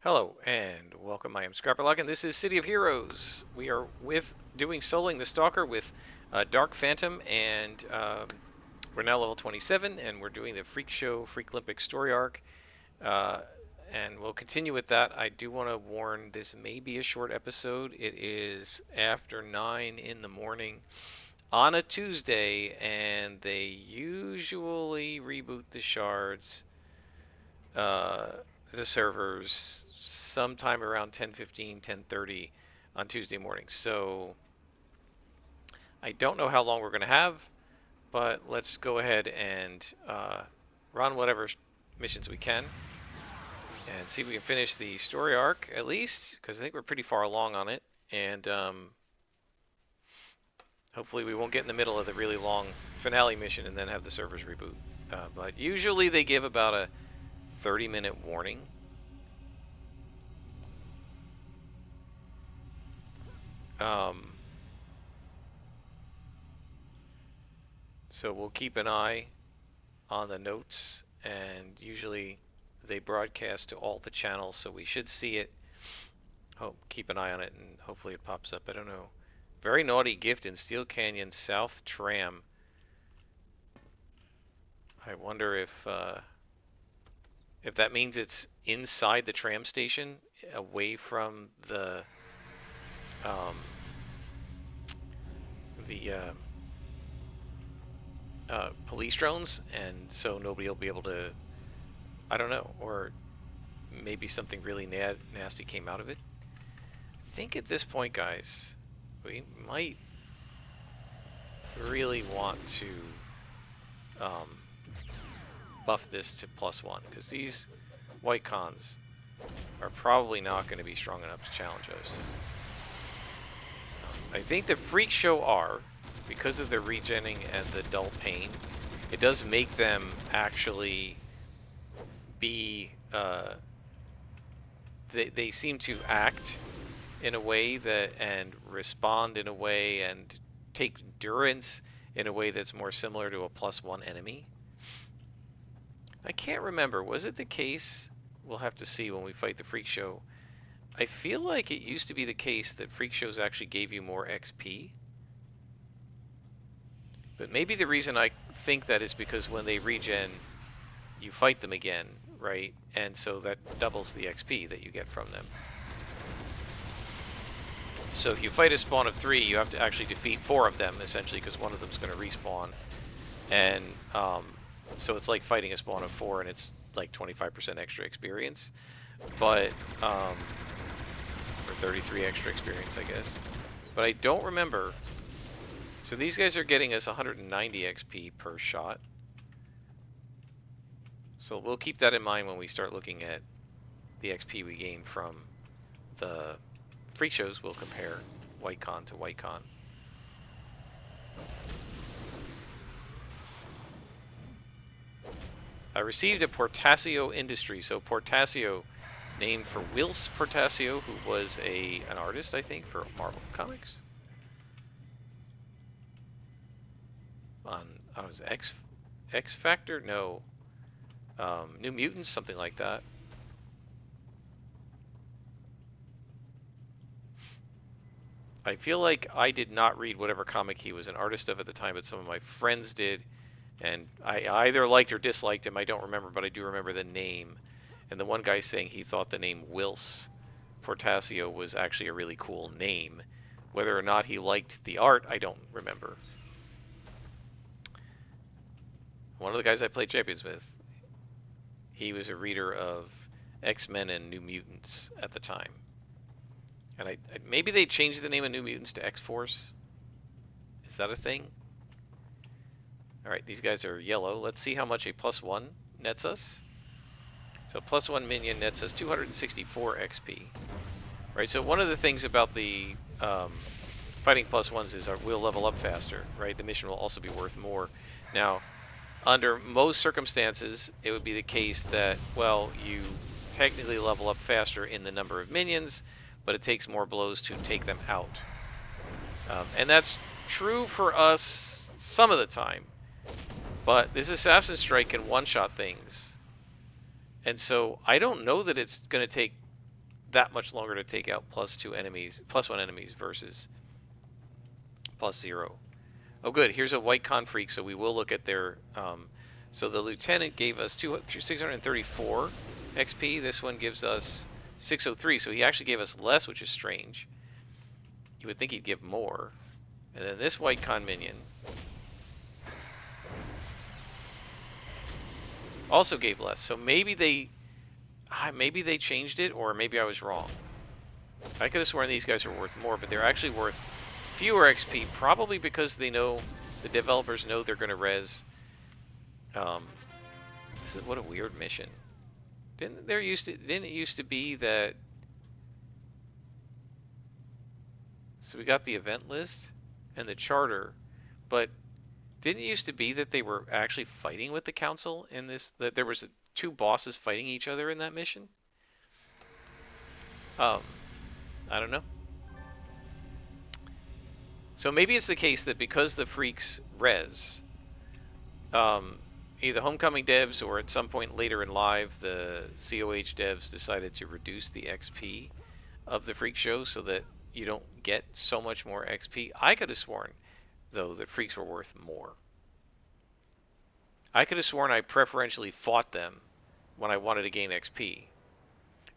Hello and welcome. I am Scrapperlock, and this is City of Heroes. We are doing soloing the Stalker with Dark Phantom, and we're now level 27, and we're doing the Freak Olympic story arc, uh, and we'll continue with that. I do want to warn this may be a short episode. It is after 9 in the morning on a Tuesday, and they usually reboot the shards, uh, the servers sometime around 10:15, 10:30 on Tuesday morning. So I don't know how long we're going to have, but let's go ahead and run whatever missions we can and see if we can finish the story arc at least, because I think we're pretty far along on it. And hopefully we won't get in the middle of the really long finale mission and then have the servers reboot. But usually they give about a 30-minute warning. So we'll keep an eye on the notes, and usually they broadcast to all the channels, so we should see it. Keep an eye on it, and hopefully it pops up. I don't know. Very naughty gift in Steel Canyon South Tram. I wonder if that means it's inside the tram station, away from um, the police drones, and so nobody will be able to. I don't know, or maybe something really nasty came out of it. I think at this point, guys, we might really want to buff this to +1, because these white cons are probably not going to be strong enough to challenge us. I think the Freak Show are, because of their regenning and the dull pain, it does make them actually be, they seem to act in a way that, and respond in a way, and take endurance in a way that's more similar to a +1 enemy. I can't remember, was it the case, we'll have to see when we fight the Freak Show. I feel like it used to be the case that Freak Shows actually gave you more XP. But maybe the reason I think that is because when they regen, you fight them again, right? And so that doubles the XP that you get from them. So if you fight a spawn of 3, you have to actually defeat 4 of them, essentially, because one of them's going to respawn. And so it's like fighting a spawn of 4, and it's like 25% extra experience. But, or 33 extra experience, I guess. But I don't remember. So these guys are getting us 190 XP per shot. So we'll keep that in mind when we start looking at the XP we gain from the Freak Shows. We'll compare white con to white con. I received a Portasio Industry. So Portasio, named for Whilce Portasio, who was an artist, I think, for Marvel Comics. On was X Factor? No. New Mutants, something like that. I feel like I did not read whatever comic he was an artist of at the time, but some of my friends did, and I either liked or disliked him. I don't remember, but I do remember the name. And the one guy saying he thought the name Whilce Portasio was actually a really cool name. Whether or not he liked the art, I don't remember. One of the guys I played Champions with, he was a reader of X-Men and New Mutants at the time. And maybe they changed the name of New Mutants to X-Force. Is that a thing? Alright, these guys are yellow. Let's see how much a +1 nets us. So +1 minion nets us 264 XP. Right, so one of the things about the fighting +1s is we'll level up faster, right? The mission will also be worth more. Now, under most circumstances, it would be the case that, well, you technically level up faster in the number of minions, but it takes more blows to take them out. And that's true for us some of the time. But this Assassin Strike can one-shot things. And so I don't know that it's going to take that much longer to take out +2 enemies, +1 enemies versus +0. Oh, good. Here's a white con freak, so we will look at their. So the lieutenant gave us 634 XP. This one gives us 603. So he actually gave us less, which is strange. You would think he'd give more. And then this white con minion also gave less. So maybe they changed it, or maybe I was wrong. I could have sworn these guys are worth more, but they're actually worth fewer XP, probably because they know, the developers know they're going to res. This is what a weird mission. Didn't it used to be that? So we got the event list and the charter, but didn't it used to be that they were actually fighting with the council in this? That there was two bosses fighting each other in that mission? I don't know. So maybe it's the case that because the freaks res, either Homecoming devs or at some point later in live, the COH devs decided to reduce the XP of the freak show so that you don't get so much more XP. I could have sworn, though, that freaks were worth more. I could have sworn I preferentially fought them when I wanted to gain XP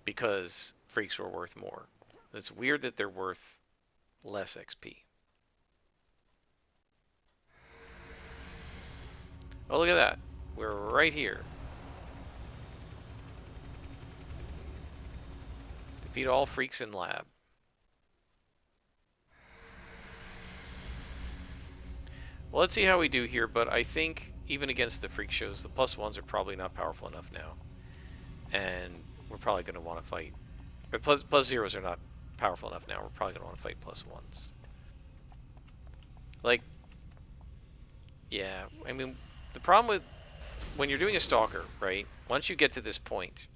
because freaks were worth more. It's weird that they're worth less XP. Oh, look at that. We're right here. Defeat all freaks in lab. Well, let's see how we do here, but I think even against the freak shows, the +1s are probably not powerful enough now. And we're probably going to want to fight. But +0s are not powerful enough now. We're probably going to want to fight +1s. Like, yeah, I mean, the problem with when you're doing a Stalker, right? Once you get to this point,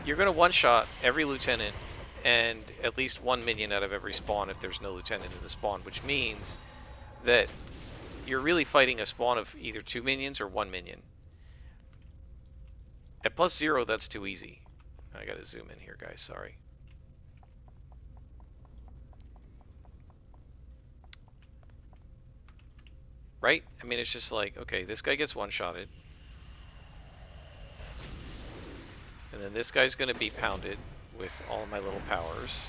you're going to one-shot every lieutenant and at least one minion out of every spawn if there's no lieutenant in the spawn, which means that you're really fighting a spawn of either 2 minions or 1 minion. At +0, that's too easy. I gotta zoom in here, guys, sorry. Right? I mean, it's just like, okay, this guy gets one-shotted. And then this guy's gonna be pounded with all of my little powers.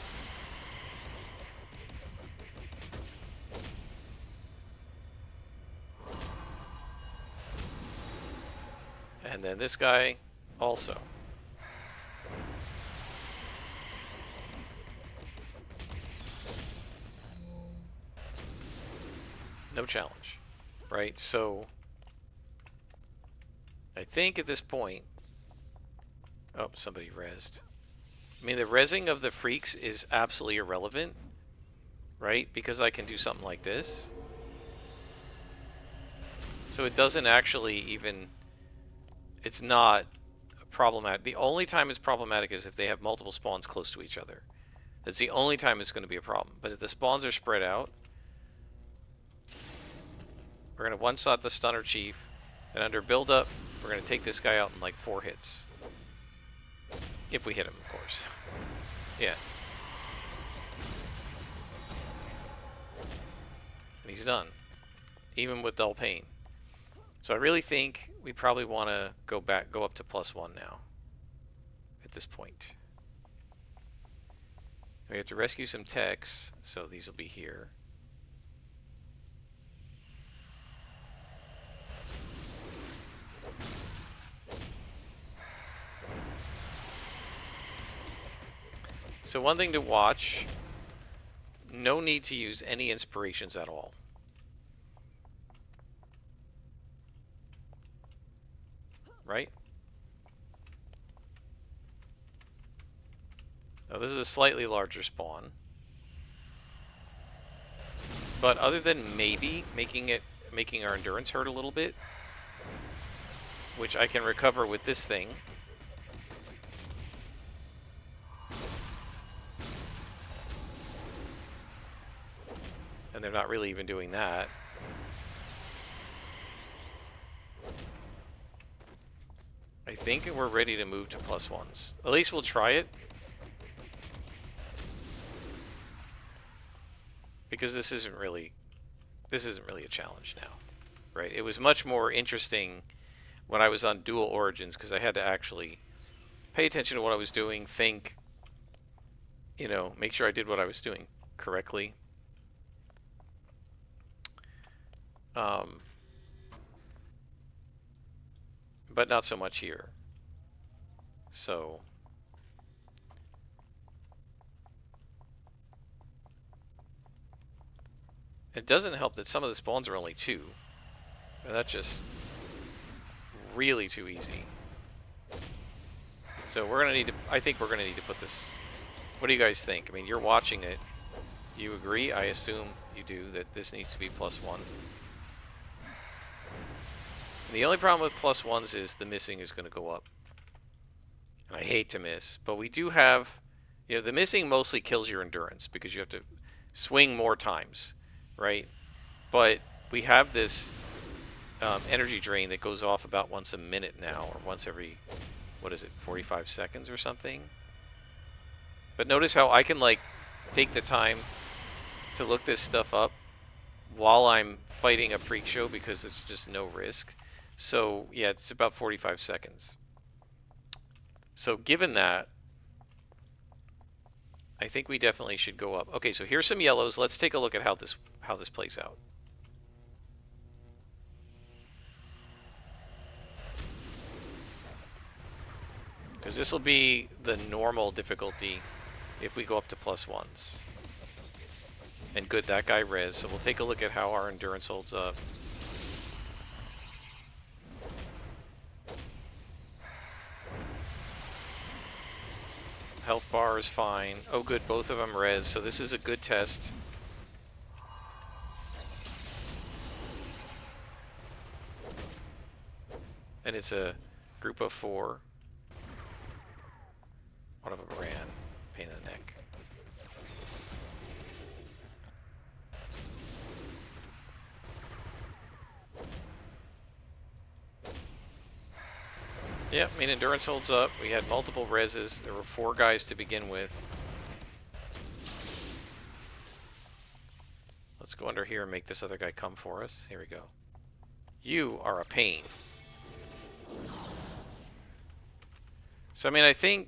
And then this guy also. No challenge, right? So I think at this point, oh, somebody rezzed. I mean, the rezzing of the freaks is absolutely irrelevant, right? Because I can do something like this. So it doesn't actually even, it's not problematic. The only time it's problematic is if they have multiple spawns close to each other. That's the only time it's going to be a problem. But if the spawns are spread out, we're going to one-shot the Stunner Chief, and under build-up, we're going to take this guy out in like 4 hits. If we hit him, of course. Yeah. And he's done. Even with dull pain. So I really think we probably want to go up to +1 now. At this point. We have to rescue some techs, so these will be here. So one thing to watch, no need to use any inspirations at all. Right? Now this is a slightly larger spawn. But other than maybe making our endurance hurt a little bit, which I can recover with this thing. And they're not really even doing that. I think we're ready to move to +1s. At least we'll try it. Because this isn't really a challenge now, right? It was much more interesting when I was on dual origins because I had to actually pay attention to what I was doing, think, make sure I did what I was doing correctly. But not so much here. So it doesn't help that some of the spawns are only 2. And that's just really too easy. So we're gonna need to. I think we're gonna need to put this. What do you guys think? I mean, you're watching it. You agree? I assume you do that this needs to be +1. And the only problem with +1s is the missing is going to go up. And I hate to miss, but we do have, the missing mostly kills your endurance because you have to swing more times, right? But we have this energy drain that goes off about once a minute now, or once every, 45 seconds or something. But notice how I can take the time to look this stuff up while I'm fighting a freak show because it's just no risk. So yeah, it's about 45 seconds. So given that, I think we definitely should go up. Okay, so here's some yellows. Let's take a look at how this plays out. Because this will be the normal difficulty if we go up to +1s. And good, that guy res. So we'll take a look at how our endurance holds up. Health bar is fine. Oh good, both of them res, so this is a good test. And it's a group of 4. One of them ran. Pain in the neck. Yeah, I mean, endurance holds up. We had multiple reses. There were 4 guys to begin with. Let's go under here and make this other guy come for us. Here we go. You are a pain. So, I mean, I think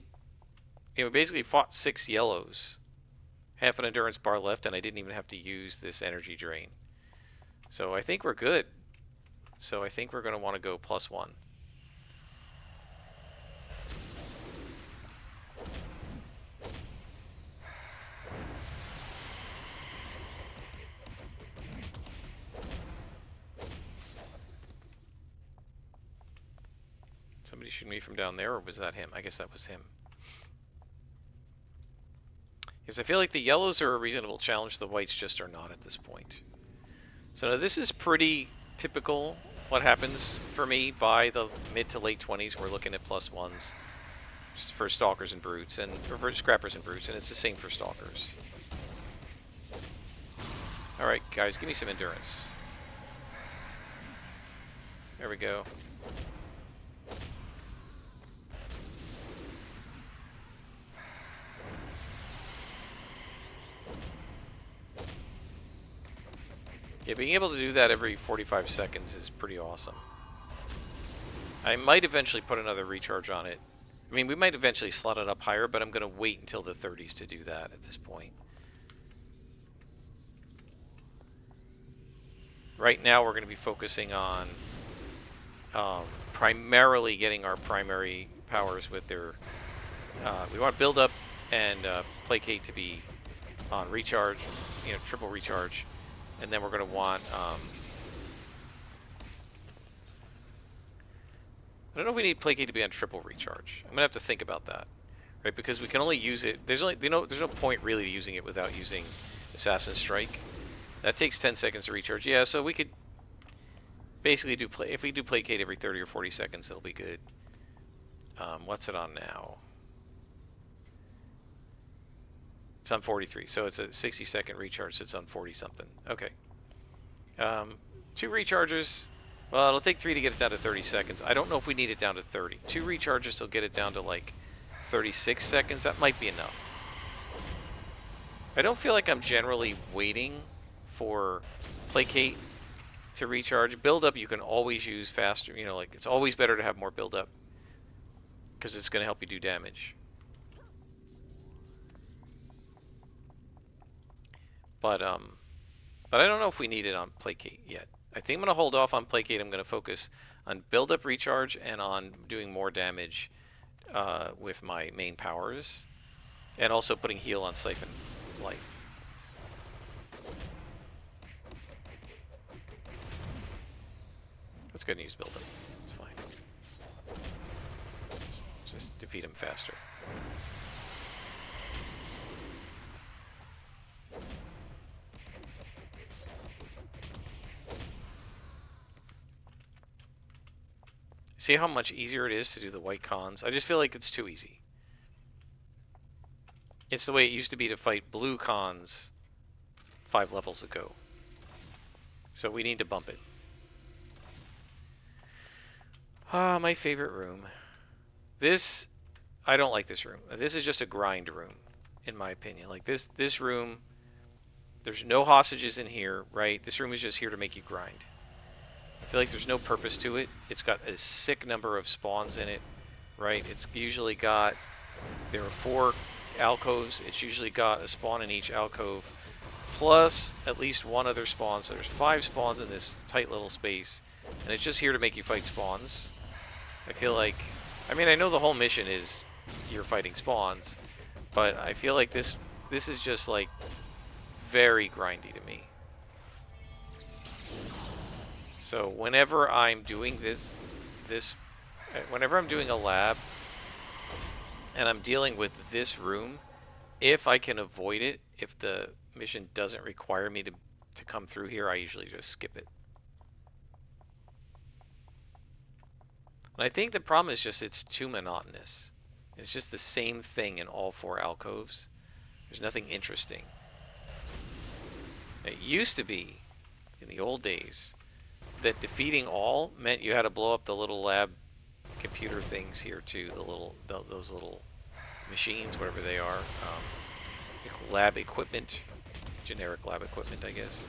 we basically fought 6 yellows. Half an endurance bar left, and I didn't even have to use this energy drain. So I think we're good. So I think we're going to want to go +1. Somebody shooting me from down there, or was that him? I guess that was him. Because I feel like the yellows are a reasonable challenge, the whites just are not at this point. So now this is pretty typical what happens for me by the mid to late 20s. We're looking at +1s for Stalkers and Brutes, and for Scrappers and Brutes, and it's the same for Stalkers. Alright guys, give me some endurance. There we go. Yeah, being able to do that every 45 seconds is pretty awesome. I might eventually put another recharge on it. I mean, we might eventually slot it up higher, but I'm going to wait until the 30s to do that at this point. Right now, we're going to be focusing on primarily getting our primary powers with their... we want to build up and placate to be on recharge, triple recharge. And then we're going to want, I don't know if we need placate to be on triple recharge. I'm going to have to think about that, right? Because we can only use it, there's no point really using it without using Assassin Strike. That takes 10 seconds to recharge. Yeah, so we could basically do, if we do placate every 30 or 40 seconds, it'll be good. What's it on now? It's on 43, so it's a 60-second recharge, so it's on 40-something. Okay. 2 recharges. Well, it'll take 3 to get it down to 30 seconds. I don't know if we need it down to 30. 2 recharges will get it down to like 36 seconds. That might be enough. I don't feel like I'm generally waiting for Placate to recharge. Build up you can always use faster. You know, like it's always better to have more build up because it's going to help you do damage. But I don't know if we need it on Placate yet. I think I'm going to hold off on Placate. I'm going to focus on build up recharge and on doing more damage with my main powers, and also putting heal on Siphon Life. Let's go ahead and use build up. It's fine. Just defeat him faster. See how much easier it is to do the white cons? I just feel like it's too easy. It's the way it used to be to fight blue cons 5 levels ago. So we need to bump it. Ah, my favorite room. This, I don't like this room. This is just a grind room, in my opinion. Like this room, there's no hostages in here, right? This room is just here to make you grind. I feel like there's no purpose to it. It's got a sick number of spawns in it, right? It's usually got, there are 4 alcoves. It's usually got a spawn in each alcove, plus at least 1 other spawn. So there's 5 spawns in this tight little space, and it's just here to make you fight spawns. I feel like, I mean, I know the whole mission is you're fighting spawns, but I feel like this is just like very grindy to me. So whenever I'm doing whenever I'm doing a lab and I'm dealing with this room, if I can avoid it, if the mission doesn't require me to come through here, I usually just skip it. And I think the problem is just it's too monotonous. It's just the same thing in all 4 alcoves. There's nothing interesting. It used to be, in the old days, that defeating all meant you had to blow up the little lab computer things here too, those little machines, whatever they are, lab equipment, generic lab equipment, I guess.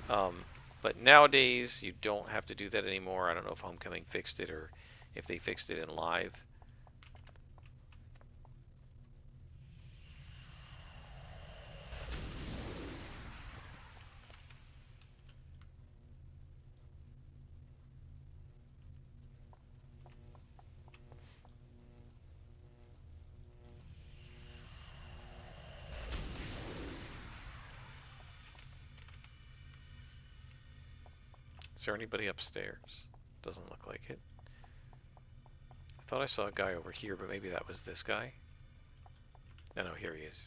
But nowadays you don't have to do that anymore. I don't know if Homecoming fixed it or if they fixed it in live. Is there anybody upstairs? Doesn't look like it. I thought I saw a guy over here, but maybe that was this guy. No, here he is.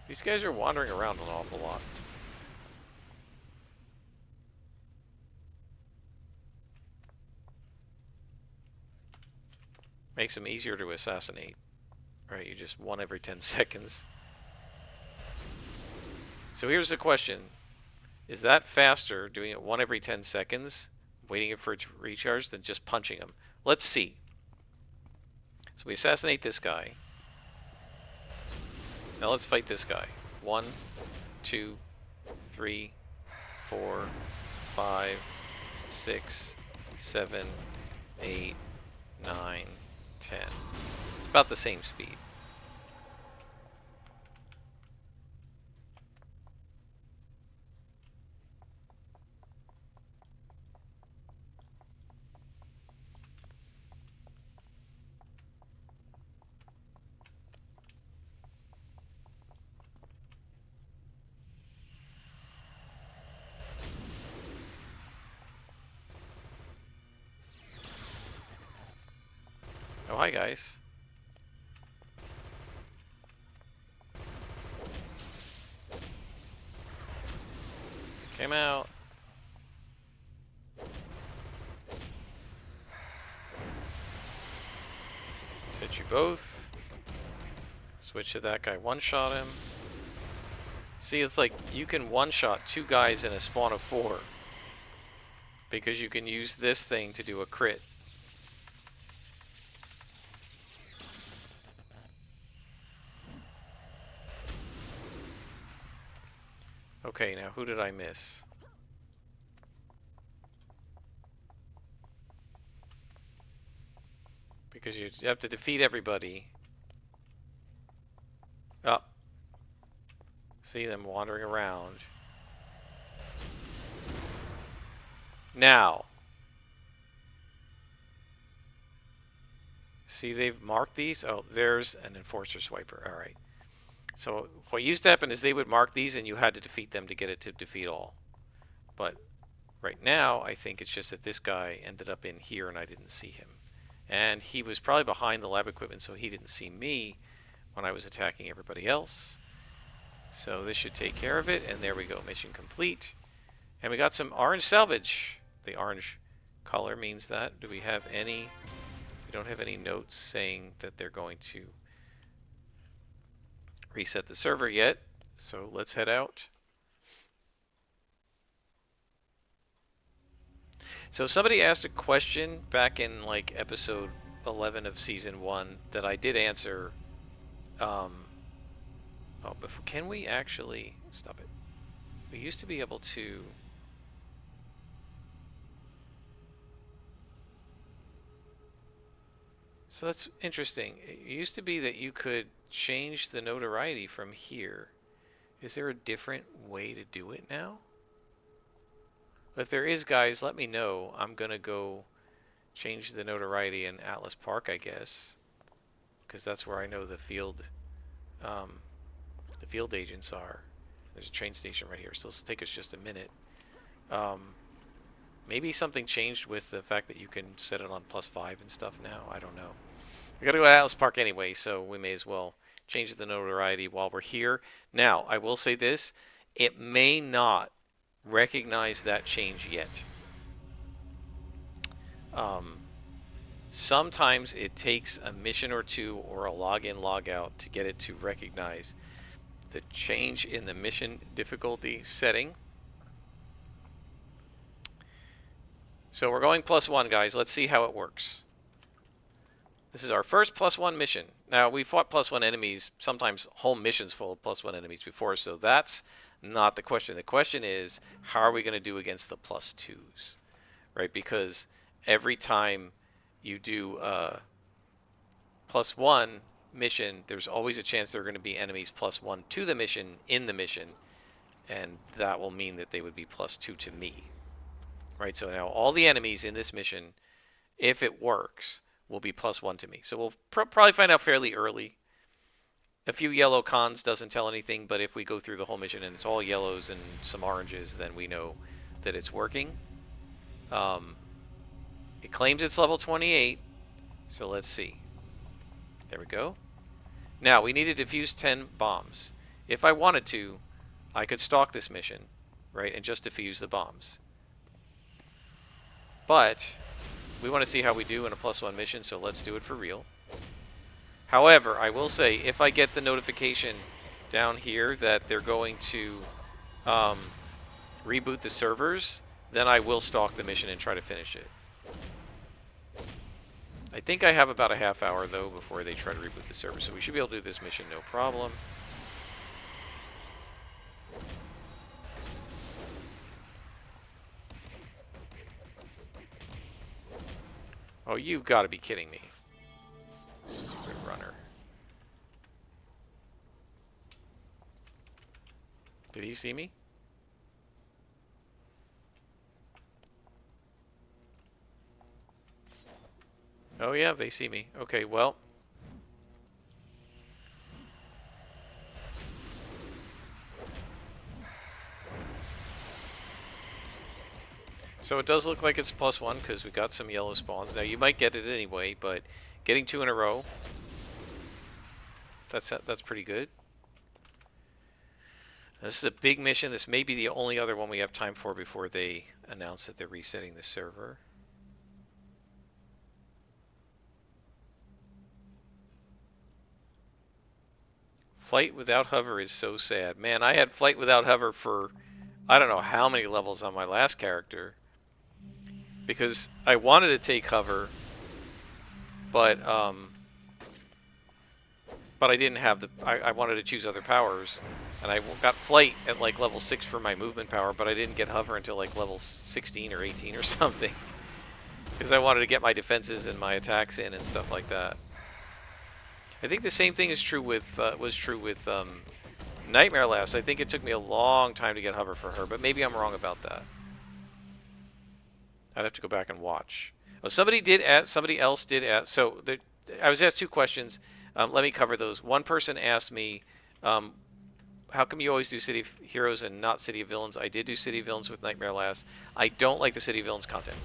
These guys are wandering around an awful lot. Makes them easier to assassinate. Right, you just 1 every 10 seconds. So here's the question. Is that faster, doing it 1 every 10 seconds, waiting for it to recharge, than just punching him? Let's see. So we assassinate this guy. Now let's fight this guy. 1, 2, 3, 4, 5, 6, 7, 8, 9, 10. It's about the same speed. Oh, hi guys. Came out. Hit you both. Switch to that guy, one-shot him. See, it's like you can one-shot 2 guys in a spawn of 4 because you can use this thing to do a crit. Okay, now who did I miss? Because you have to defeat everybody. Oh. See them wandering around. Now. See, they've marked these. Oh, there's an Enforcer Swiper. Alright. So what used to happen is they would mark these and you had to defeat them to get it to defeat all. But right now, I think it's just that this guy ended up in here and I didn't see him. And he was probably behind the lab equipment, so he didn't see me when I was attacking everybody else. So this should take care of it, and there we go, mission complete. And we got some orange salvage. The orange color means that. Do we have any? We don't have any notes saying that they're going to reset the server yet, so let's head out. So somebody asked a question back in like episode 11 of season 1 that I did answer. Oh, but can we actually stop it? We used to be able to. So that's interesting. It used to be that you could change the notoriety from here. Is there a different way to do it now? If there is, guys, let me know. I'm going to go change the notoriety in Atlas Park, I guess. Because that's where I know the field agents are. There's a train station right here, so it'll take us just a minute. Maybe something changed with the fact that you can set it on +5 and stuff now. I don't know. We gotta go to Atlas Park anyway, so we may as well change the notoriety while we're here. Now, I will say this. It may not recognize that change yet. Sometimes it takes a mission or two or a login, logout to get it to recognize the change in the mission difficulty setting. So we're going +1, guys. Let's see how it works. This is our first +1 mission. Now, we fought +1 enemies, sometimes whole missions full of +1 enemies before, so that's not the question. The question is, how are we going to do against the +2s? Right? Because every time you do a +1 mission, there's always a chance there are going to be enemies +1 to the mission in the mission, and that will mean that they would be +2 to me. Right? So now all the enemies in this mission, if it works, will be +1 to me. So we'll probably find out fairly early. A few yellow cons doesn't tell anything, but if we go through the whole mission and it's all yellows and some oranges, then we know that it's working. It claims it's level 28, so let's see. There we go. Now, we need to defuse 10 bombs. If I wanted to, I could stalk this mission, right, and just defuse the bombs. But we want to see how we do in a +1 mission, so let's do it for real. However, I will say, if I get the notification down here that they're going to reboot the servers, then I will stalk the mission and try to finish it. I think I have about a half hour, though, before they try to reboot the server, so we should be able to do this mission no problem. Oh, you've got to be kidding me. Stupid runner. Did he see me? Oh yeah, they see me. Okay, well. So it does look like it's +1 because we got some yellow spawns. Now you might get it anyway, but getting 2 in a row, that's pretty good. This is a big mission. This may be the only other one we have time for before they announce that they're resetting the server. Flight without hover is so sad. Man, I had flight without hover for I don't know how many levels on my last character. Because I wanted to take hover, but I didn't have the. I wanted to choose other powers, and I got flight at like level 6 for my movement power, but I didn't get hover until like level 16 or 18 or something. Because I wanted to get my defenses and my attacks in and stuff like that. I think the same thing is true with was true with Nightmare Lass. I think it took me a long time to get hover for her, but maybe I'm wrong about that. I'd have to go back and watch. Oh, somebody else did ask. So I was asked 2 questions. Let me cover those. One person asked me, how come you always do City of Heroes and not City of Villains? I did do City of Villains with Nightmare Lass. I don't like the City of Villains content.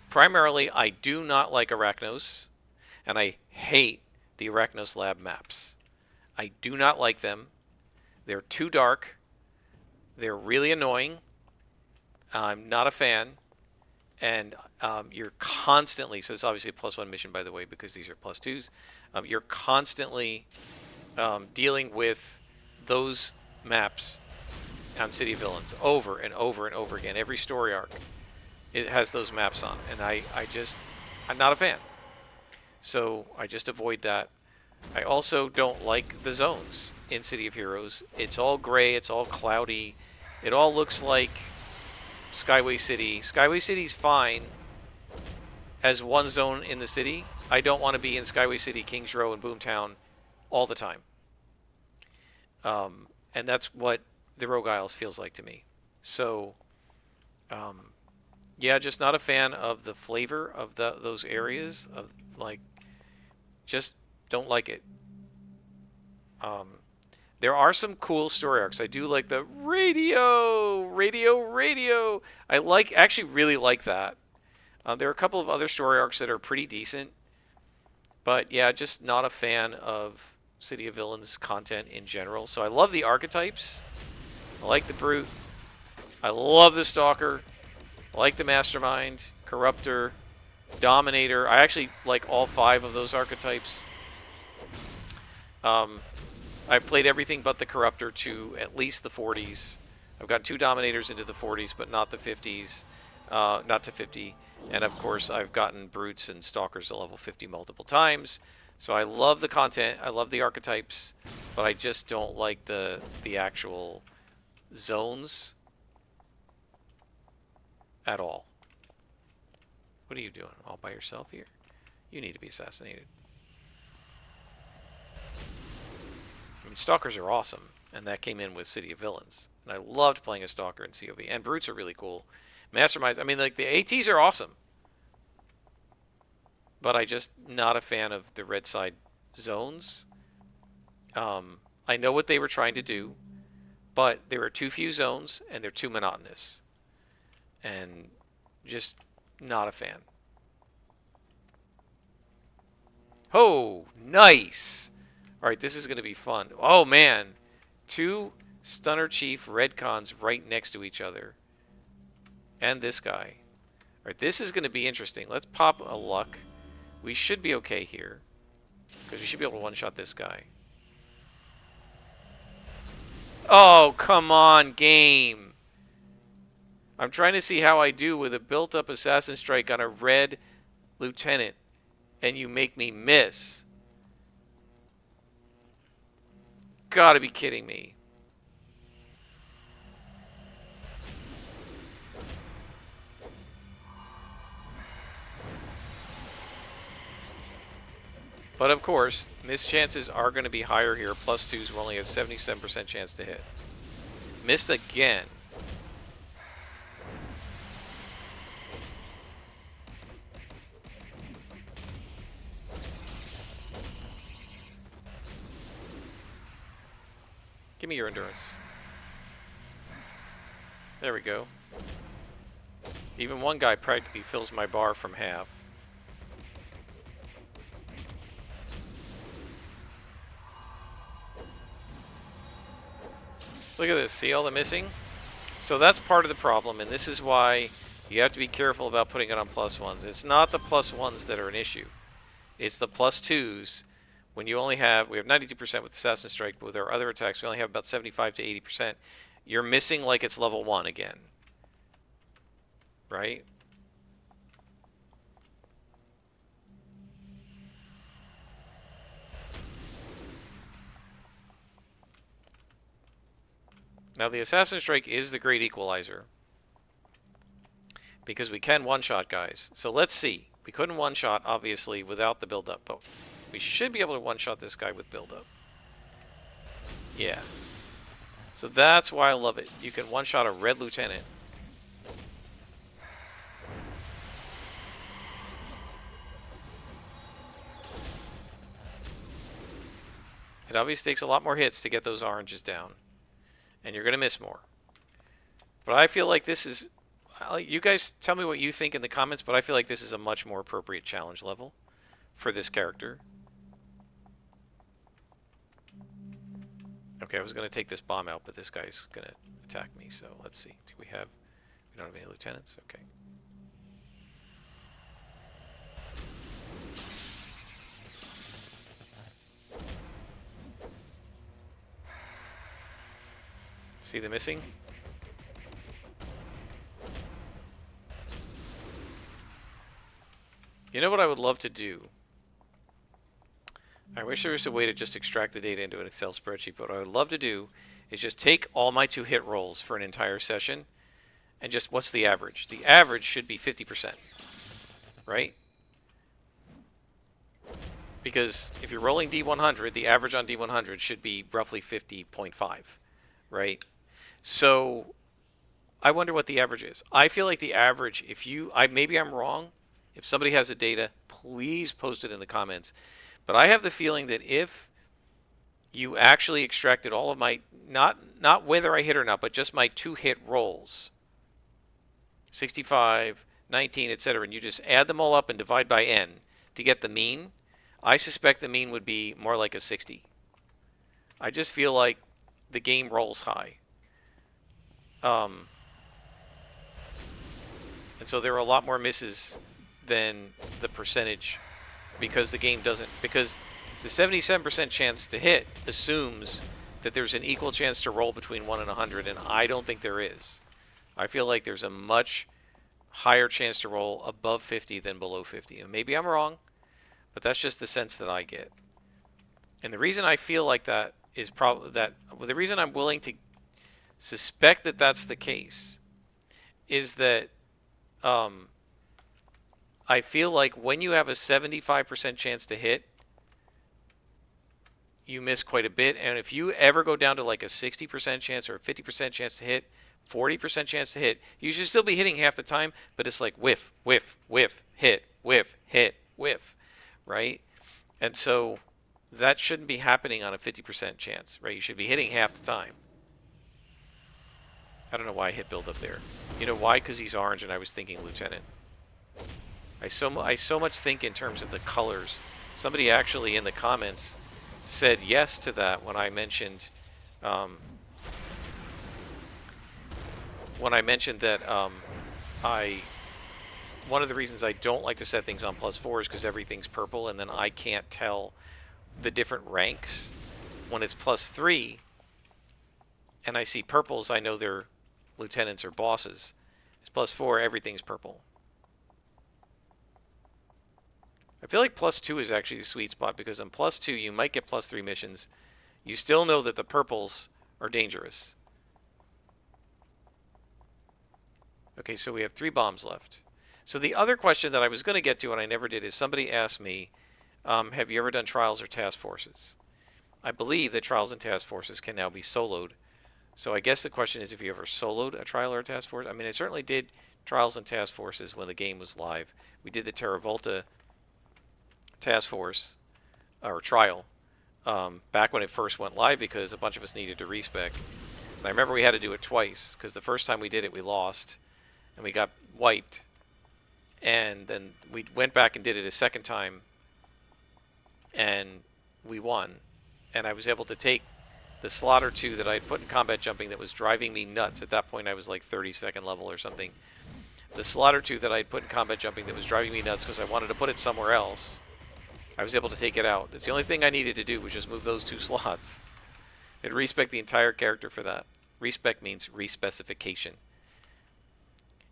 Primarily, I do not like Arachnos, and I hate the Arachnos Lab maps. I do not like them. They're too dark. They're really annoying. I'm not a fan. And you're constantly, so it's obviously a +1 mission, by the way, because these are +2s. You're constantly dealing with those maps on City of Villains over and over and over again. Every story arc, it has those maps on, and I'm not a fan. So I just avoid that. I also don't like the zones in City of Heroes. It's all gray, it's all cloudy. It all looks like Skyway City. Skyway City's fine as one zone in the city. I don't want to be in Skyway City, Kings Row, and Boomtown all the time. And that's what the Rogue Isles feels like to me. So, yeah, just not a fan of the flavor of those areas. Of like, just don't like it. There are some cool story arcs. I do like the radio. I actually really like that. There are a couple of other story arcs that are pretty decent. But yeah, just not a fan of City of Villains content in general. So I love the archetypes. I like the Brute. I love the Stalker. I like the Mastermind, Corruptor, Dominator. I actually like all 5 of those archetypes. I played everything but the Corruptor to at least the 40s. I've got 2 Dominators into the 40s, but not the 50s. Not to 50. And of course, I've gotten Brutes and Stalkers to level 50 multiple times. So I love the content. I love the archetypes. But I just don't like the actual zones at all. What are you doing? All by yourself here? You need to be assassinated. I mean, Stalkers are awesome, and that came in with City of Villains. And I loved playing a Stalker in COV. And Brutes are really cool. Masterminds, I mean, like, the ATs are awesome. But I just not a fan of the red side zones. I know what they were trying to do, but there are too few zones, and they're too monotonous. And just not a fan. Oh, nice! Alright, this is going to be fun. Oh, man. 2 Stunner Chief Redcons right next to each other. And this guy. Alright, this is going to be interesting. Let's pop a luck. We should be okay here. Because we should be able to one-shot this guy. Oh, come on, game. I'm trying to see how I do with a built-up Assassin Strike on a red Lieutenant. And you make me miss. Gotta be kidding me. But of course, miss chances are going to be higher here. +2s will only have 77% chance to hit. Missed again. Give me your endurance. There we go. Even one guy practically fills my bar from half. Look at this. See all the missing? So that's part of the problem, and this is why you have to be careful about putting it on +1s. It's not the +1s that are an issue. It's the +2s when you only have, we have 92% with Assassin Strike, but with our other attacks, we only have about 75 to 80%. You're missing like it's level 1 again. Right? Now the Assassin Strike is the great equalizer. Because we can one-shot guys. So let's see. We couldn't one-shot, obviously, without the build-up, but we should be able to one-shot this guy with build-up. Yeah. So that's why I love it. You can one-shot a red lieutenant. It obviously takes a lot more hits to get those oranges down. And you're going to miss more. But I feel like this is... You guys tell me what you think in the comments, but I feel like this is a much more appropriate challenge level for this character. Okay, I was going to take this bomb out, but this guy's going to attack me, so let's see. Do we have... We don't have any lieutenants? Okay. See the missing? You know what I would love to do? I wish there was a way to just extract the data into an Excel spreadsheet, but what I would love to do is just take all my 2-hit rolls for an entire session and just, what's the average? The average should be 50%, right? Because if you're rolling D100, the average on D100 should be roughly 50.5, right? So I wonder what the average is. I feel like the average, if you, maybe I'm wrong. If somebody has the data, please post it in the comments. But I have the feeling that if you actually extracted all of my, not whether I hit or not, but just my 2-hit rolls, 65, 19, etc., and you just add them all up and divide by n to get the mean, I suspect the mean would be more like a 60. I just feel like the game rolls high. And so there are a lot more misses than the percentage, because the game doesn't, because the 77% chance to hit assumes that there's an equal chance to roll between 1 and 100, and I don't think there is. I feel like there's a much higher chance to roll above 50 than below 50. And maybe I'm wrong, but that's just the sense that I get. And the reason I feel like that is probably that, well, the reason I'm willing to suspect that that's the case is that I feel like when you have a 75% chance to hit, you miss quite a bit. And if you ever go down to like a 60% chance or a 50% chance to hit, 40% chance to hit, you should still be hitting half the time, but it's like whiff, whiff, whiff, hit, whiff, hit, whiff, right? And so that shouldn't be happening on a 50% chance, right? You should be hitting half the time. I don't know why I hit build up there. You know why? Because he's orange and I was thinking lieutenant. I so much think in terms of the colors. Somebody actually in the comments said yes to that when I mentioned that one of the reasons I don't like to set things on +4 is because everything's purple and then I can't tell the different ranks. When it's +3 and I see purples, I know they're lieutenants or bosses. It's +4, everything's purple. I feel like +2 is actually the sweet spot, because on +2 you might get +3 missions. You still know that the purples are dangerous. Okay, so we have 3 bombs left. So the other question that I was going to get to and I never did is somebody asked me, have you ever done trials or task forces? I believe that trials and task forces can now be soloed. So I guess the question is if you ever soloed a trial or a task force. I mean, I certainly did trials and task forces when the game was live. We did the Terra Volta task force or trial back when it first went live because a bunch of us needed to respec. And I remember we had to do it twice because the first time we did it we lost and we got wiped, and then we went back and did it a second time and we won. And I was able to take the Slaughter 2 that I had put in combat jumping that was driving me nuts. At that point I was like 32nd level or something. The Slaughter 2 that I had put in combat jumping that was driving me nuts because I wanted to put it somewhere else. I was able to take it out. It's the only thing I needed to do was just move those 2 slots. It respec the entire character for that. Respec means respecification.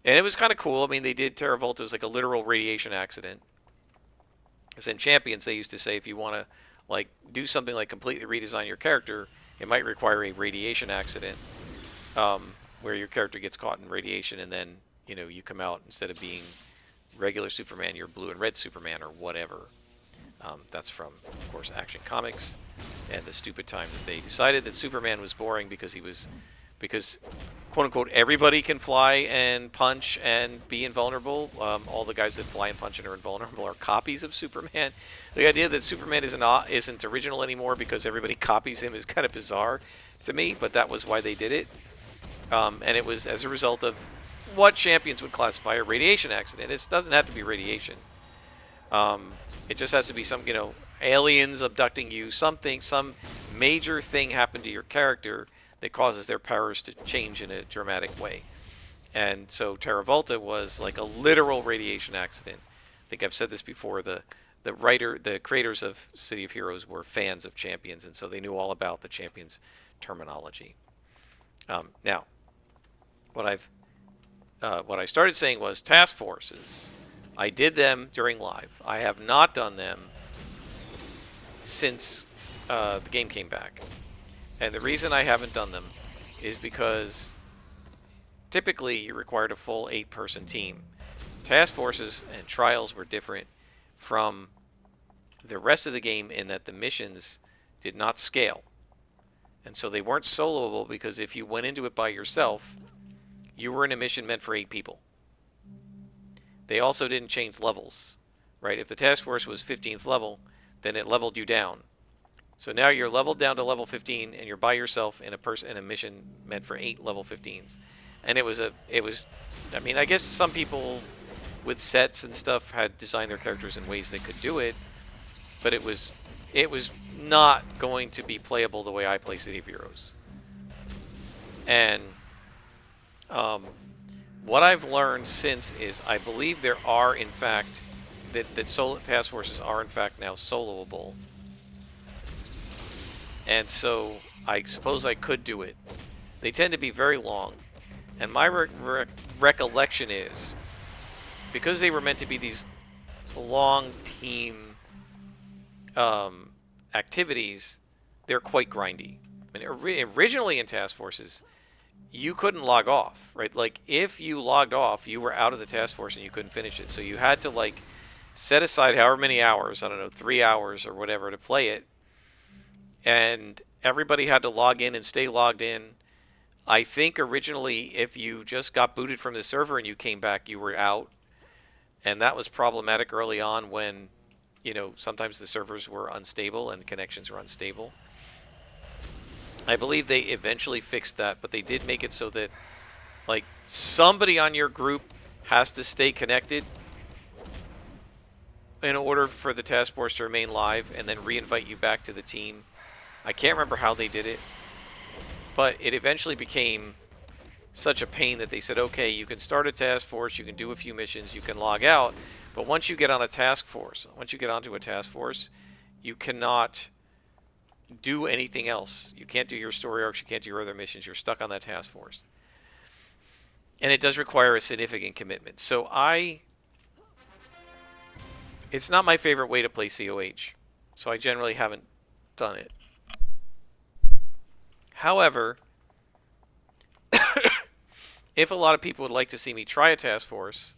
And it was kind of cool. I mean, they did Terra Volta as like a literal radiation accident. Because in Champions, they used to say if you want to like do something like completely redesign your character, it might require a radiation accident, where your character gets caught in radiation and then you come out, instead of being regular Superman, you're blue and red Superman or whatever. That's from, of course, Action Comics, and the stupid time that they decided that Superman was boring because because quote unquote everybody can fly and punch and be invulnerable. All the guys that fly and punch and are invulnerable are copies of Superman. The idea that Superman isn't original anymore because everybody copies him is kind of bizarre to me, but that was why they did it. And it was as a result of what Champions would classify a radiation accident. It doesn't have to be radiation. It just has to be some, aliens abducting you, some major thing happened to your character that causes their powers to change in a dramatic way. And so Terra Volta was like a literal radiation accident. I think I've said this before. The creators of City of Heroes were fans of Champions, and so they knew all about the Champions terminology. Now, what I started saying was task forces. I did them during live. I have not done them since the game came back. And the reason I haven't done them is because typically you required a full 8-person team. Task forces and trials were different from the rest of the game in that the missions did not scale. And so they weren't soloable, because if you went into it by yourself, you were in a mission meant for 8 people. They also didn't change levels, right? If the task force was 15th level, then it leveled you down. So now you're leveled down to level 15, and you're by yourself in a mission meant for 8 level 15s. And it was I mean, I guess some people with sets and stuff had designed their characters in ways they could do it, but it was not going to be playable the way I play City of Heroes. And what I've learned since is I believe there are, in fact, that solo task forces are in fact now soloable. And so I suppose I could do it. They tend to be very long. And my recollection is, because they were meant to be these long team activities, they're quite grindy. I mean, originally in task forces, you couldn't log off, right? Like, if you logged off, you were out of the task force and you couldn't finish it. So you had to, like, set aside however many hours, I don't know, 3 hours or whatever, to play it. And everybody had to log in and stay logged in. I think originally, if you just got booted from the server and you came back, you were out. And that was problematic early on when, sometimes the servers were unstable and connections were unstable. I believe they eventually fixed that, but they did make it so that, like, somebody on your group has to stay connected in order for the task force to remain live and then re-invite you back to the team. I can't remember how they did it, but it eventually became such a pain that they said, okay, you can start a task force, you can do a few missions, you can log out, but once you get onto a task force, you cannot do anything else. You can't do your story arcs, you can't do your other missions, you're stuck on that task force. And it does require a significant commitment. So it's not my favorite way to play COH, so I generally haven't done it. However, if a lot of people would like to see me try a task force,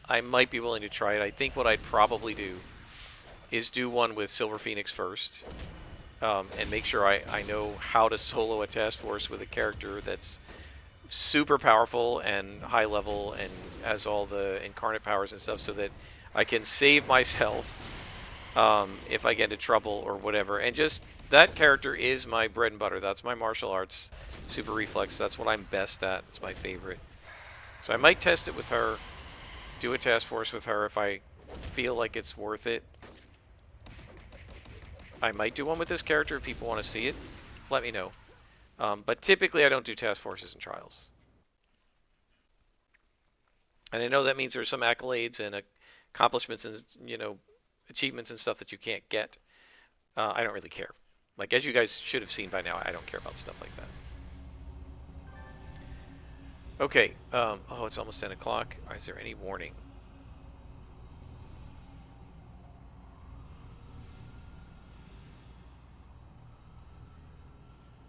I might be willing to try it. I think what I'd probably do is do one with Silver Phoenix first, and make sure I know how to solo a task force with a character that's super powerful and high level and has all the incarnate powers and stuff, so that I can save myself if I get into trouble or whatever. And just, that character is my bread and butter. That's my martial arts, super reflex. That's what I'm best at. It's my favorite. So I might test it with her, do a task force with her if I feel like it's worth it. I might do one with this character if people want to see it. Let me know. But typically I don't do task forces and trials. And I know that means there's some accolades and accomplishments and, achievements and stuff that you can't get, I don't really care. Like, as you guys should have seen by now, I don't care about stuff like that. Okay, oh, it's almost 10 o'clock. Is there any warning?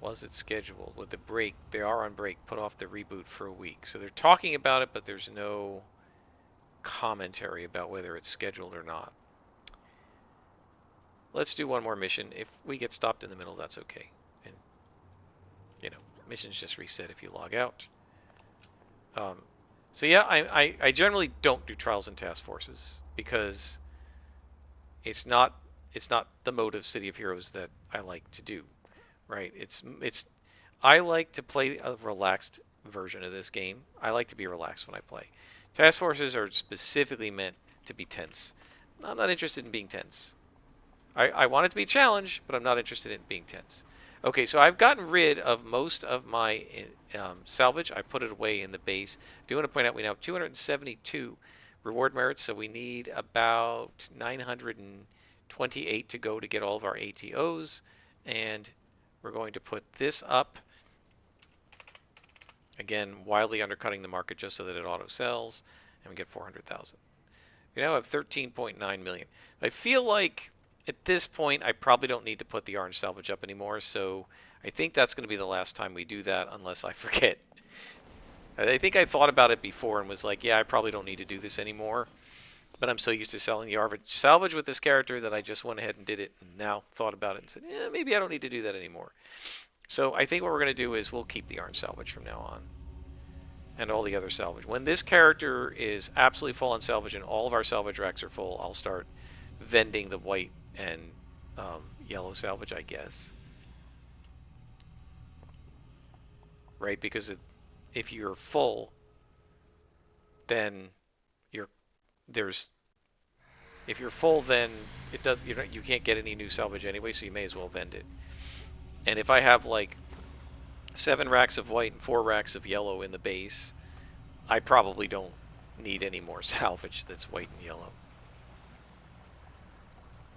Was it scheduled? With the break, they are on break. Put off the reboot for a week. So they're talking about it, but there's no commentary about whether it's scheduled or not. Let's do one more mission. If we get stopped in the middle, that's okay. And, you know, missions just reset if you log out. So yeah, I generally don't do trials and task forces because it's not the mode of City of Heroes that I like to do, right? I like to play a relaxed version of this game. I like to be relaxed when I play. Task forces are specifically meant to be tense. I'm not interested in being tense. I want it to be a challenge, but I'm not interested in being tense. Okay, so I've gotten rid of most of my salvage. I put it away in the base. I do want to point out we now have 272 reward merits, so we need about 928 to go to get all of our ATOs. And we're going to put this up. Again, wildly undercutting the market just so that it auto sells, and we get 400,000. We now have 13.9 million. I feel like at this point, I probably don't need to put the orange salvage up anymore, so I think that's going to be the last time we do that unless I forget. I think I thought about it before and was like, yeah, I probably don't need to do this anymore, but I'm so used to selling the salvage with this character that I just went ahead and did it, and now thought about it and said, yeah, maybe I don't need to do that anymore. So I think what we're going to do is we'll keep the orange salvage from now on, and all the other salvage. When this character is absolutely full on salvage and all of our salvage racks are full, I'll start vending the white and yellow salvage, I guess. Right? Because if you're full, then if you're full, then it does. You can't get any new salvage anyway, so you may as well vend it. And if I have like 7 racks of white and 4 racks of yellow in the base, I probably don't need any more salvage that's white and yellow.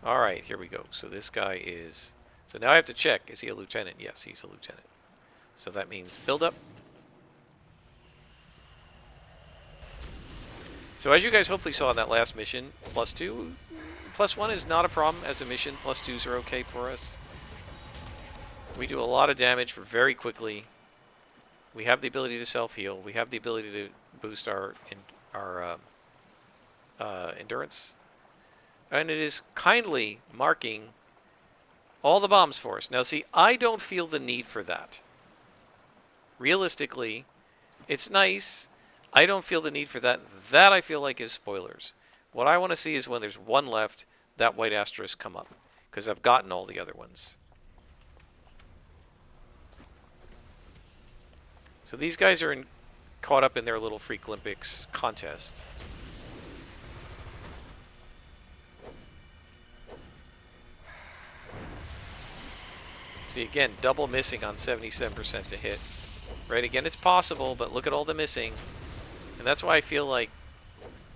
Alright, here we go. So this guy is... So now I have to check. Is he a lieutenant? Yes, he's a lieutenant. So that means build up. So as you guys hopefully saw in that last mission, +2, +1 is not a problem as a mission. +2s are okay for us. We do a lot of damage very quickly. We have the ability to self-heal. We have the ability to boost our endurance. And it is kindly marking all the bombs for us. Now, see, I don't feel the need for that. Realistically, it's nice. I don't feel the need for that. That I feel like is spoilers. What I want to see is when there's one left, that white asterisk come up, because I've gotten all the other ones. So these guys are caught up in their little Freak Olympics contest. See, again, double missing on 77% to hit. Right, again, it's possible, but look at all the missing. And that's why I feel like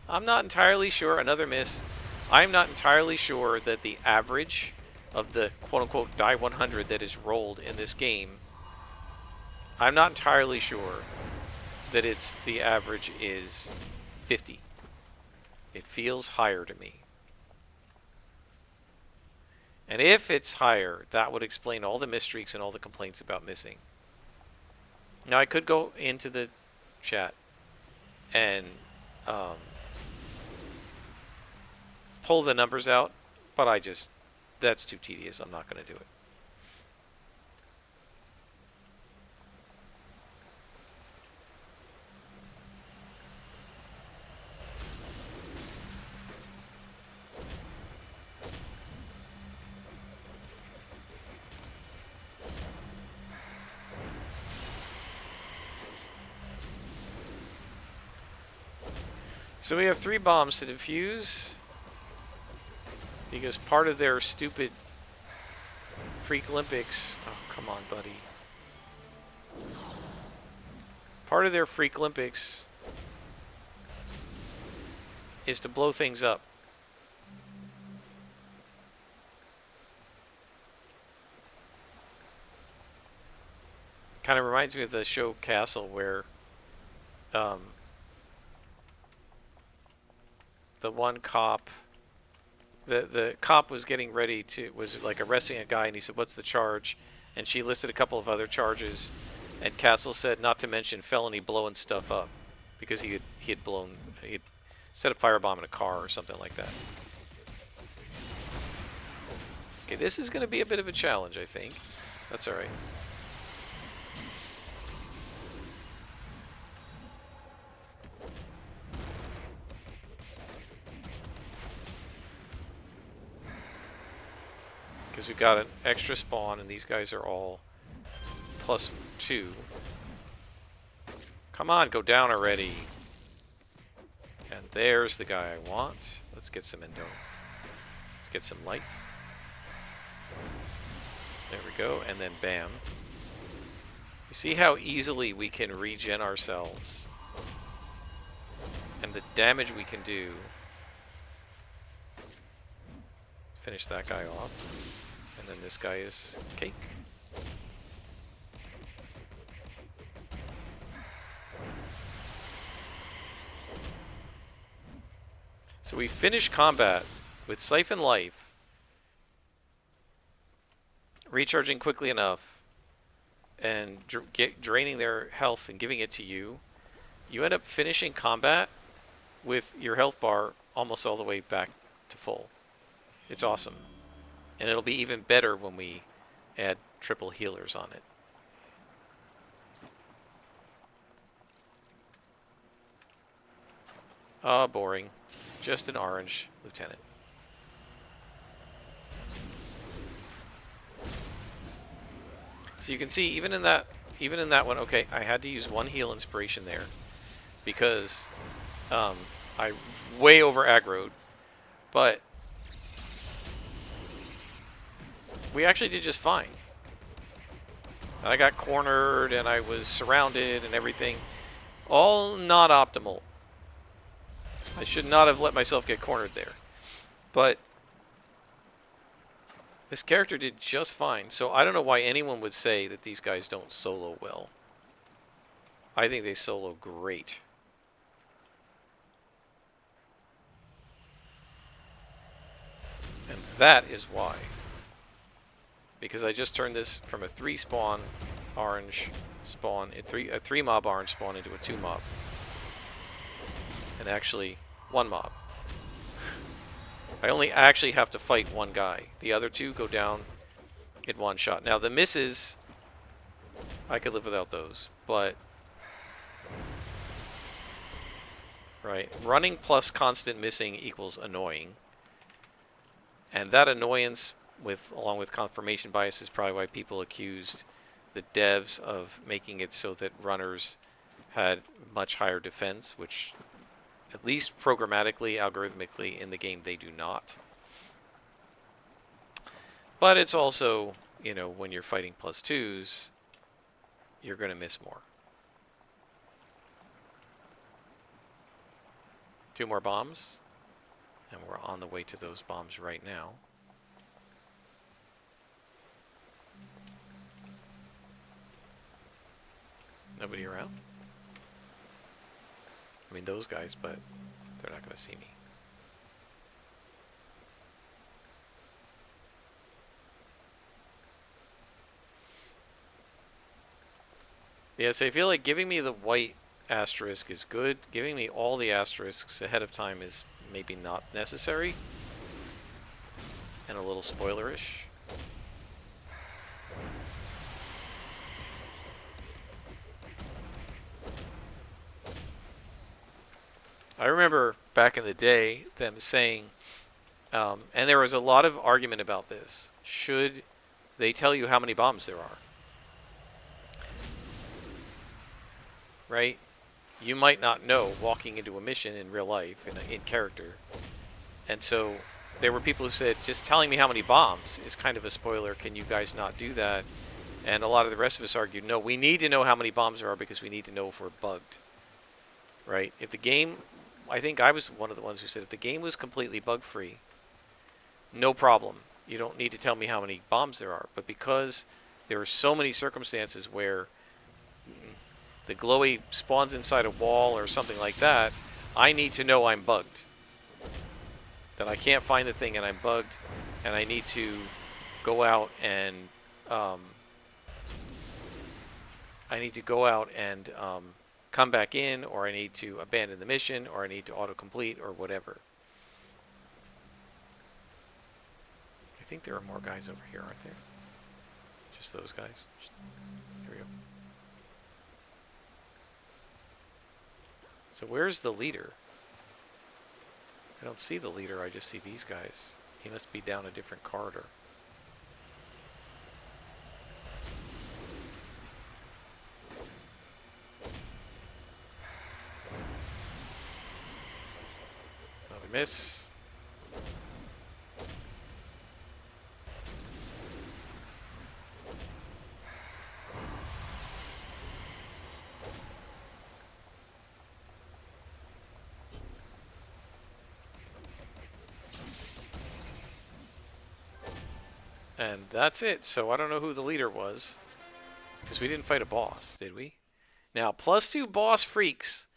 I'm not entirely sure, another miss, I'm not entirely sure that the average of the quote-unquote die 100 that is rolled in this game, I'm not entirely sure that the average is 50. It feels higher to me. And if it's higher, that would explain all the misstreaks and all the complaints about missing. Now, I could go into the chat and pull the numbers out, but that's too tedious. I'm not going to do it. So we have 3 bombs to defuse, because part of their stupid Freak Olympics... Oh, come on, buddy. Part of their Freak Olympics is to blow things up. Kind of reminds me of the show Castle, where um, the one cop, the cop was getting ready to, was like arresting a guy, and he said, "What's the charge?" And she listed a couple of other charges, and Castle said, not to mention felony blowing stuff up, because he had set a firebomb in a car or something like that. Okay, this is going to be a bit of a challenge, I think. That's all right. Because we've got an extra spawn, and these guys are all +2. Come on, go down already. And there's the guy I want. Let's get some endo. Let's get some light. There we go, and then bam. You see how easily we can regen ourselves? And the damage we can do. Finish that guy off. And then this guy is cake. So we finish combat with Siphon Life, recharging quickly enough, and draining their health and giving it to you. You end up finishing combat with your health bar almost all the way back to full. It's awesome. And it'll be even better when we add triple healers on it. Ah, boring. Just an orange lieutenant. So you can see, even in that one, okay, I had to use one heal inspiration there because I way over aggroed, but we actually did just fine. I got cornered and I was surrounded and everything. All not optimal. I should not have let myself get cornered there. But this character did just fine. So I don't know why anyone would say that these guys don't solo well. I think they solo great. And that is why. Because I just turned this from a 3 spawn orange spawn, a 3 mob orange spawn into a 2 mob. And actually 1 mob. I only actually have to fight one guy. The other 2 go down in one shot. Now the misses, I could live without those, but right, running plus constant missing equals annoying. And that annoyance, along with confirmation bias, is probably why people accused the devs of making it so that runners had much higher defense, which at least programmatically, algorithmically in the game they do not. But it's also, you know, when you're fighting +2s, you're going to miss more. 2 more bombs, and we're on the way to those bombs right now. Nobody around? I mean, those guys, but they're not going to see me. Yeah, so I feel like giving me the white asterisk is good. Giving me all the asterisks ahead of time is maybe not necessary. And a little spoilerish. I remember back in the day them saying, and there was a lot of argument about this, should they tell you how many bombs there are? Right? You might not know walking into a mission in real life, in character. And so there were people who said, just telling me how many bombs is kind of a spoiler. Can you guys not do that? And a lot of the rest of us argued, no, we need to know how many bombs there are because we need to know if we're bugged. Right? If the game... I think I was one of the ones who said if the game was completely bug-free, no problem. You don't need to tell me how many bombs there are. But because there are so many circumstances where the glowy spawns inside a wall or something like that, I need to know I'm bugged. That I can't find the thing and I'm bugged, and I need to go out and come back in, or I need to abandon the mission, or I need to autocomplete, or whatever. I think there are more guys over here, aren't there? Just those guys. Here we go. So where's the leader? I don't see the leader, I just see these guys. He must be down a different corridor. Another miss. And that's it. So I don't know who the leader was, because we didn't fight a boss, did we? Now, +2 boss freaks,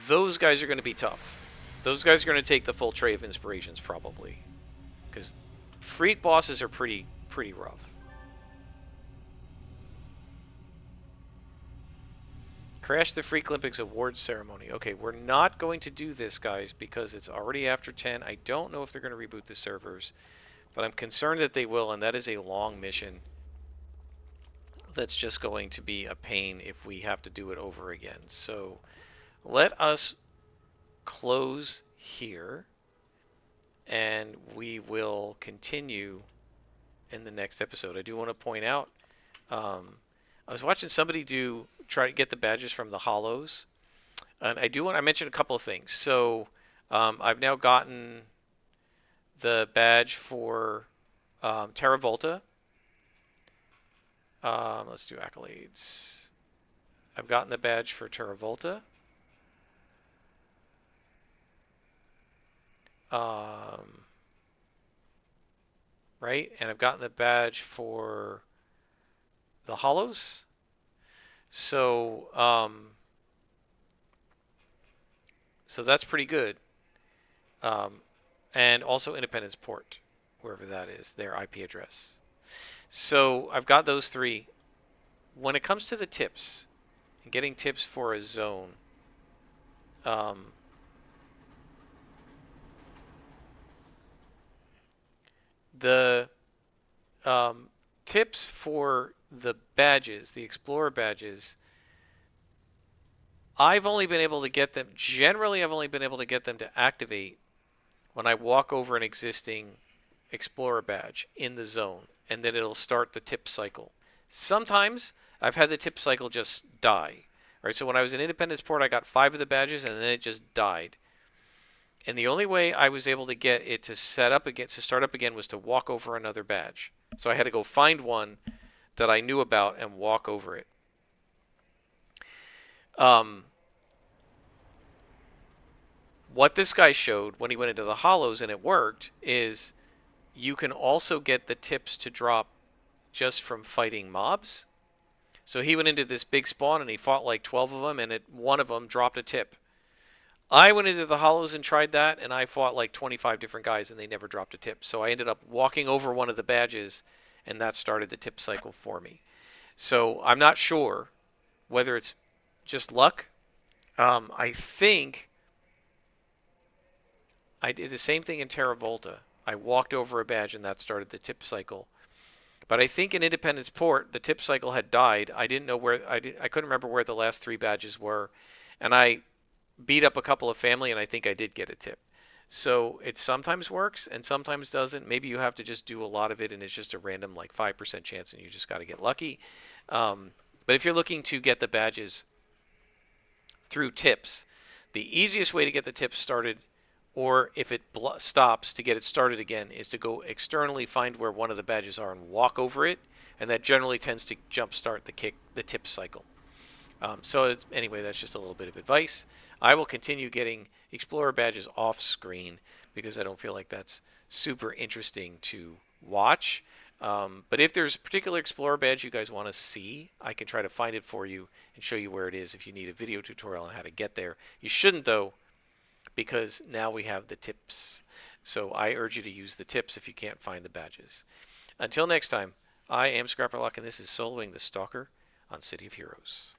those guys are going to be tough. Those guys are going to take the full tray of inspirations, probably. Because freak bosses are pretty rough. Crash the Freak Olympics awards ceremony. Okay, we're not going to do this, guys, because it's already after 10. I don't know if they're going to reboot the servers, but I'm concerned that they will, and that is a long mission. That's just going to be a pain if we have to do it over again. So let us close here, and we will continue in the next episode. I do want to point out, I was watching somebody try to get the badges from the hollows, and I mention a couple of things. So I've now gotten the badge for Terra Volta. Let's do accolades. I've gotten the badge for Terra Volta. Right? And I've gotten the badge for the Hollows. So, so that's pretty good. And also Independence Port, wherever that is, their IP address. So I've got those 3. When it comes to the tips, and getting tips for a zone, the tips for the badges, the Explorer badges, I've only been able to get them, generally I've only been able to get them to activate when I walk over an existing Explorer badge in the zone, and then it'll start the tip cycle. Sometimes I've had the tip cycle just die. Right, so when I was in Independence Port, I got 5 of the badges, and then it just died. And the only way I was able to get it to start up again, was to walk over another badge. So I had to go find one that I knew about and walk over it. What this guy showed when he went into the hollows, and it worked, is you can also get the tips to drop just from fighting mobs. So he went into this big spawn and he fought like 12 of them, and one of them dropped a tip. I went into the hollows and tried that, and I fought like 25 different guys, and they never dropped a tip. So I ended up walking over one of the badges, and that started the tip cycle for me. So I'm not sure whether it's just luck. I think I did the same thing in Terra Volta. I walked over a badge, and that started the tip cycle. But I think in Independence Port, the tip cycle had died. I didn't know where I couldn't remember where the last 3 badges were, and I beat up a couple of family, and I think I did get a tip. So it sometimes works and sometimes doesn't. Maybe you have to just do a lot of it, and it's just a random like 5% chance, and you just got to get lucky. But if you're looking to get the badges through tips, the easiest way to get the tips started, or if it stops, to get it started again, is to go externally, find where one of the badges are, and walk over it, and that generally tends to jumpstart the tip cycle. So anyway, that's just a little bit of advice. I will continue getting Explorer badges off screen because I don't feel like that's super interesting to watch. But if there's a particular Explorer badge you guys want to see, I can try to find it for you and show you where it is if you need a video tutorial on how to get there. You shouldn't, though, because now we have the tips. So I urge you to use the tips if you can't find the badges. Until next time, I am Scrapperlock, and this is soloing the Stalker on City of Heroes.